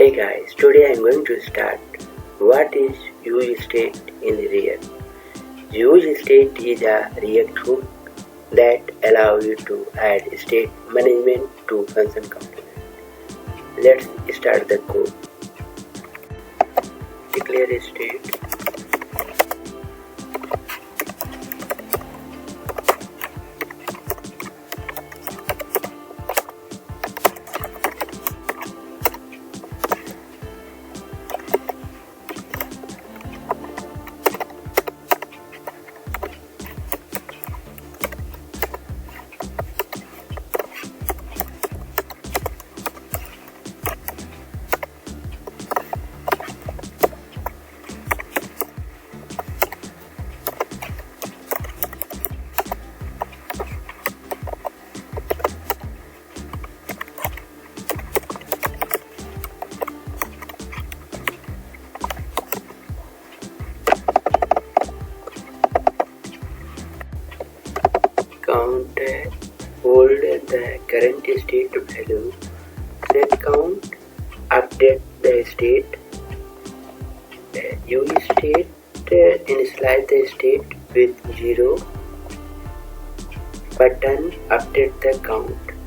Hey guys, today I am going to start what is useState in React. useState is a React hook that allows you to add state management to function component. Let's start the code. Declare a state. Count hold the current state value, set count, update the state, useState initialize the state with 0, button update the count.